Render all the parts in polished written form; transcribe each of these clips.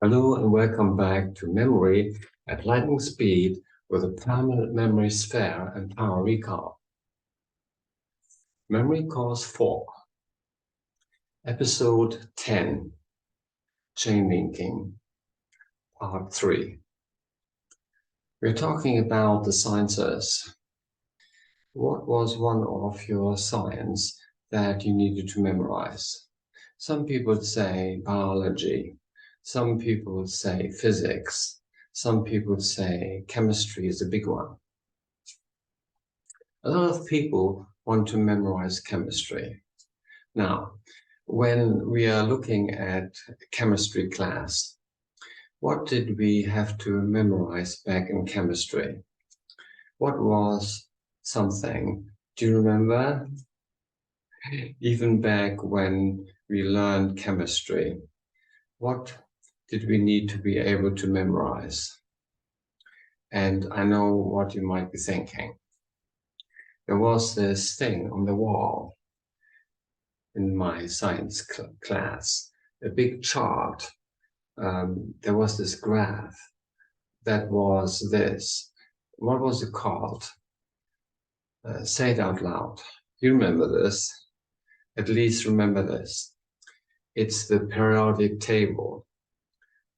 Hello and welcome back to Memory at Lightning Speed with a permanent memory sphere and power recall. Memory Course 4, Episode 10, Chain Linking, Part 3. We're talking about the sciences. What was one of your science that you needed to memorize? Some people say biology. Some people say physics. Some people say chemistry is a big one. A lot of people want to memorize chemistry. Now, when we are looking at chemistry class, what did we have to memorize back in chemistry? What was something? Do you remember? Even back when we learned chemistry, what did we need to be able to memorize? And I know what you might be thinking. There was this thing on the wall in my science class, a big chart. There was this graph that was this. What was it called? Say it out loud. You remember this? At least remember this. It's the periodic table.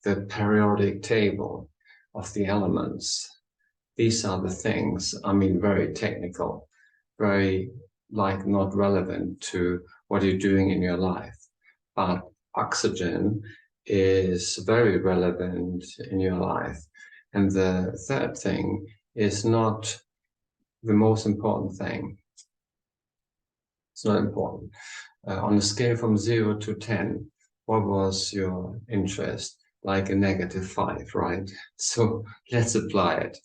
The periodic table of the elements. These are the things, very technical, very not relevant to what you're doing in your life. But oxygen is very relevant in your life. And the third thing is not the most important thing. It's not important. On a scale from 0 to 10, what was your interest? Like a -5, right? So let's apply it.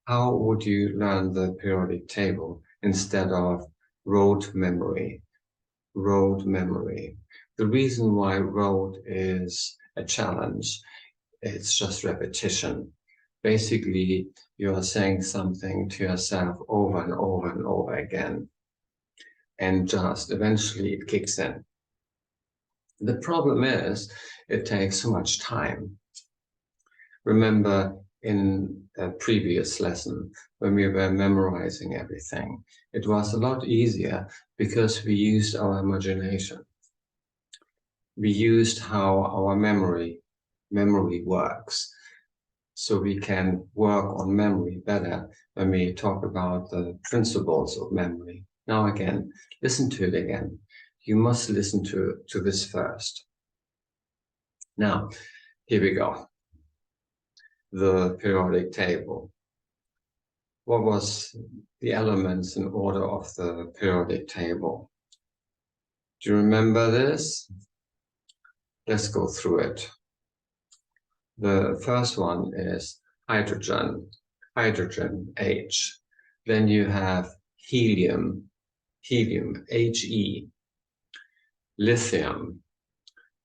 How would you learn the periodic table instead of rote memory? Rote memory. The reason why rote is a challenge, it's just repetition. Basically, you are saying something to yourself over and over and over again. And just eventually it kicks in. The problem is it takes so much time. Remember in a previous lesson when we were memorizing everything, it was a lot easier because we used our imagination. We used how our memory works. So we can work on memory better when we talk about the principles of memory. Now again, listen to it again. You must listen to this first. Now, here we go. The periodic table. What was the elements in order of the periodic table? Do you remember this? Let's go through it. The first one is hydrogen, H. Then you have helium, He. Lithium,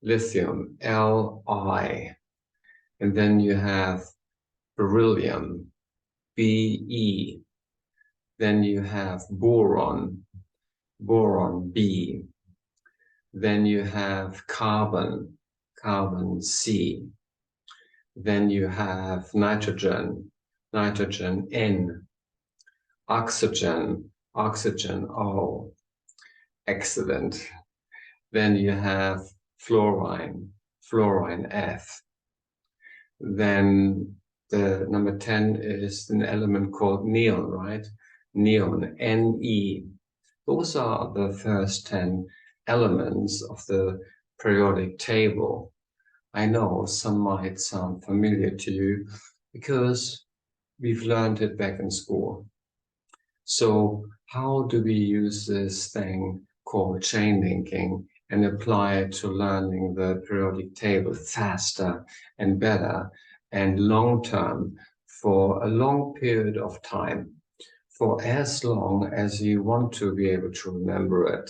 Li. And then you have beryllium, Be. Then you have boron, B. Then you have carbon, C. Then you have nitrogen, N. Oxygen, O. Excellent. Then you have fluorine, F. Then the number 10 is an element called neon, right? Neon, Ne. Those are the first 10 elements of the periodic table. I know some might sound familiar to you because we've learned it back in school. So how do we use this thing called chain linking and apply it to learning the periodic table faster and better and long-term for a long period of time, for as long as you want to be able to remember it?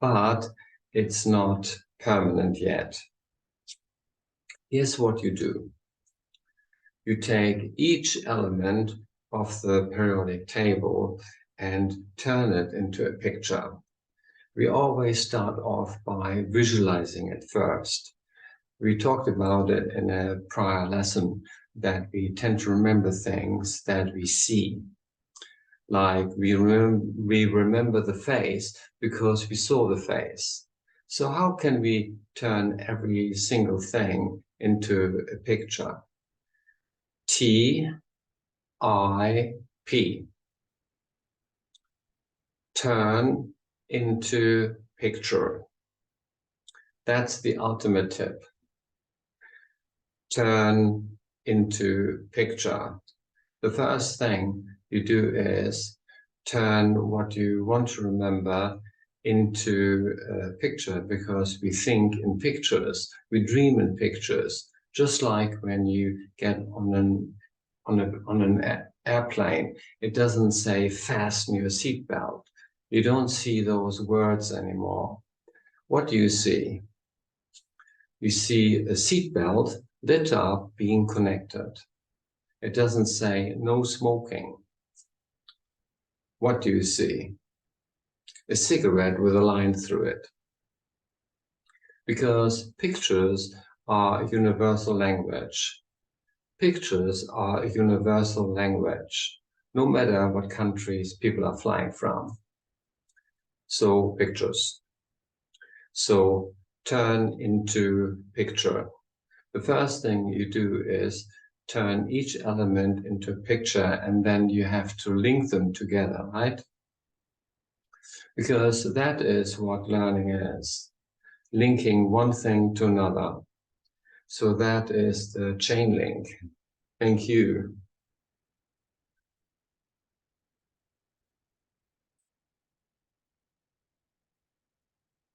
But it's not permanent yet. Here's what you do. You take each element of the periodic table and turn it into a picture. We always start off by visualizing it first. We talked about it in a prior lesson that we tend to remember things that we see. Like we remember the face because we saw the face. So how can we turn every single thing into a picture? T-I-P. Turn into picture. That's the ultimate tip. Turn into picture. The first thing you do is turn what you want to remember into a picture, because we think in pictures, we dream in pictures, just like when you get on an airplane, it doesn't say fasten your seatbelt. You don't see those words anymore. What do you see? You see a seatbelt lit up being connected. It doesn't say no smoking. What do you see? A cigarette with a line through it. Because pictures are a universal language. Pictures are a universal language, no matter what countries people are flying from. So pictures. So turn into picture. The first thing you do is turn each element into a picture, and then you have to link them together, right? Because that is what learning is, linking one thing to another. So that is the chain link. Thank you.